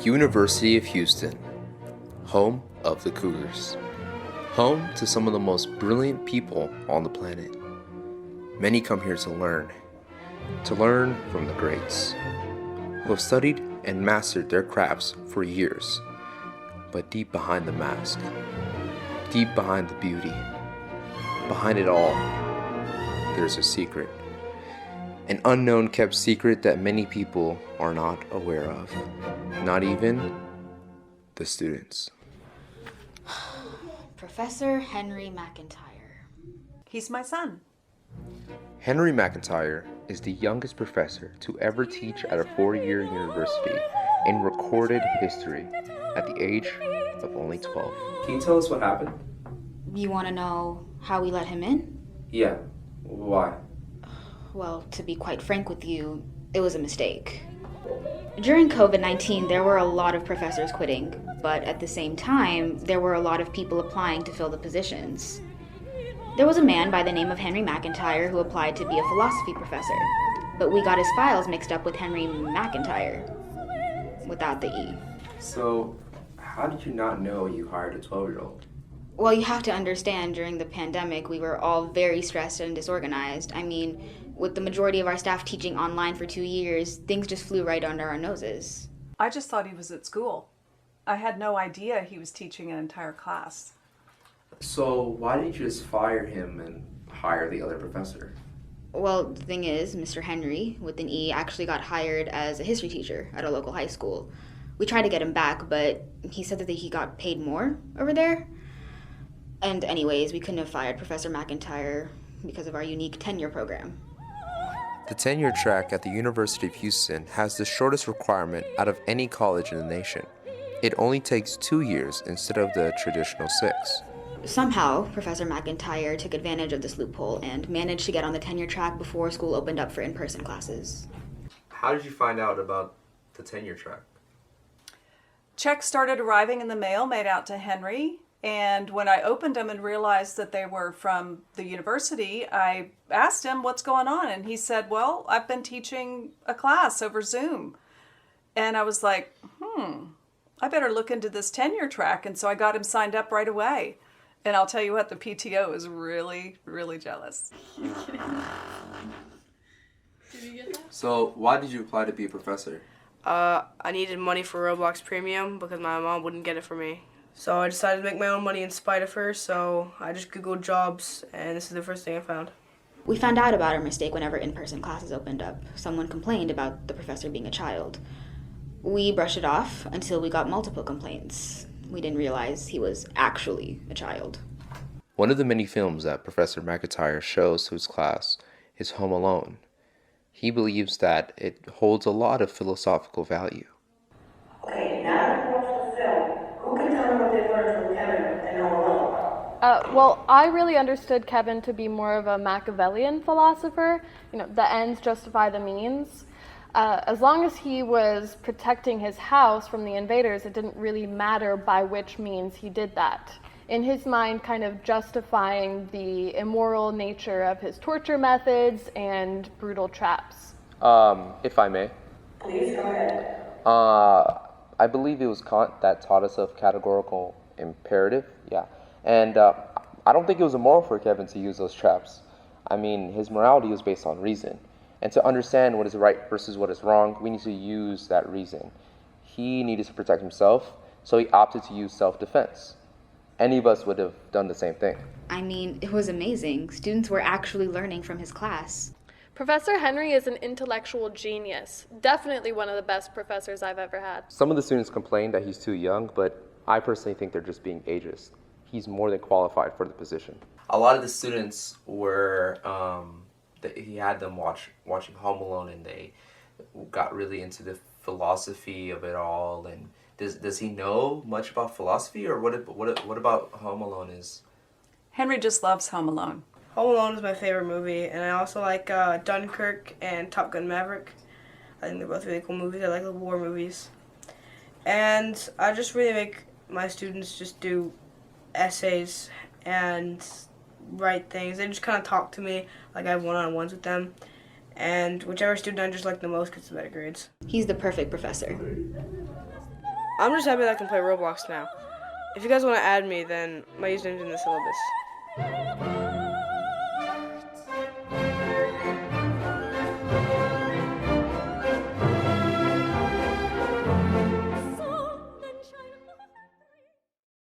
University of Houston, home of the Cougars, home to some of the most brilliant people on the planet. Many come here to learn from the greats, who have studied and mastered their crafts for years. But deep behind the mask, deep behind the beauty, behind it all, there's a secret. An unknown kept secret that many people are not aware of. Not even the students. Professor Henry McIntyre. He's my son. Henry McIntyre is the youngest professor to ever teach at a four-year university in recorded history at the age of only 12. Can you tell us what happened? You want to know how we let him in? Yeah. Why? Well, to be quite frank with you, it was a mistake. During COVID-19, there were a lot of professors quitting, but at the same time, there were a lot of people applying to fill the positions. There was a man by the name of Henry McIntyre who applied to be a philosophy professor, but we got his files mixed up with Henry McIntyre, without the E. So, how did you not know you hired a 12-year-old? Well, you have to understand, during the pandemic, we were all very stressed and disorganized. I mean, with the majority of our staff teaching online for 2 years, things just flew right under our noses. I just thought he was at school. I had no idea he was teaching an entire class. So, why didn't you just fire him and hire the other professor? Well, the thing is, Mr. Henry, with an E, actually got hired as a history teacher at a local high school. We tried to get him back, but he said that he got paid more over there. And anyways, we couldn't have fired Professor McIntyre because of our unique tenure program. The tenure track at the University of Houston has the shortest requirement out of any college in the nation. It only takes 2 years instead of the traditional 6. Somehow, Professor McIntyre took advantage of this loophole and managed to get on the tenure track before school opened up for in-person classes. How did you find out about the tenure track? Checks started arriving in the mail made out to Henry, and when I opened them and realized that they were from the university, I asked him what's going on, and he said, well, I've been teaching a class over Zoom. And I was like, I better look into this tenure track, and so I got him signed up right away. And I'll tell you what, the PTO is really, really jealous. Did you get that? So, why did you apply to be a professor? I needed money for Roblox Premium because my mom wouldn't get it for me. So I decided to make my own money in spite of her, so I just Googled jobs, and this is the first thing I found. We found out about our mistake whenever in-person classes opened up. Someone complained about the professor being a child. We brushed it off until we got multiple complaints. We didn't realize he was actually a child. One of the many films that Professor McIntyre shows to his class is Home Alone. He believes that it holds a lot of philosophical value. Okay, now that you watched the film, who can tell me what they learned from Kevin and Home Alone? Well, I really understood Kevin to be more of a Machiavellian philosopher. The ends justify the means. As long as he was protecting his house from the invaders, it didn't really matter by which means he did that. In his mind, kind of justifying the immoral nature of his torture methods and brutal traps. If I may. Please go ahead. I believe it was Kant that taught us of categorical imperative, yeah. And I don't think it was immoral for Kevin to use those traps. I mean, his morality was based on reason. And to understand what is right versus what is wrong, we need to use that reason. He needed to protect himself, so he opted to use self-defense. Any of us would have done the same thing. I mean, it was amazing. Students were actually learning from his class. Professor Henry is an intellectual genius. Definitely one of the best professors I've ever had. Some of the students complained that he's too young, but I personally think they're just being ageist. He's more than qualified for the position. A lot of the students were, he had them watching Home Alone, and they got really into the philosophy of it all. And does he know much about philosophy, or what about Home Alone is? Henry just loves Home Alone. Home Alone is my favorite movie, and I also like Dunkirk and Top Gun Maverick. I think they're both really cool movies. I like the war movies. And I just really make my students just do essays and write things. They just kind of talk to me, like I have one-on-ones with them. And whichever student I just like the most gets the better grades. He's the perfect professor. I'm just happy that I can play Roblox now. If you guys want to add me, then my username's in the syllabus.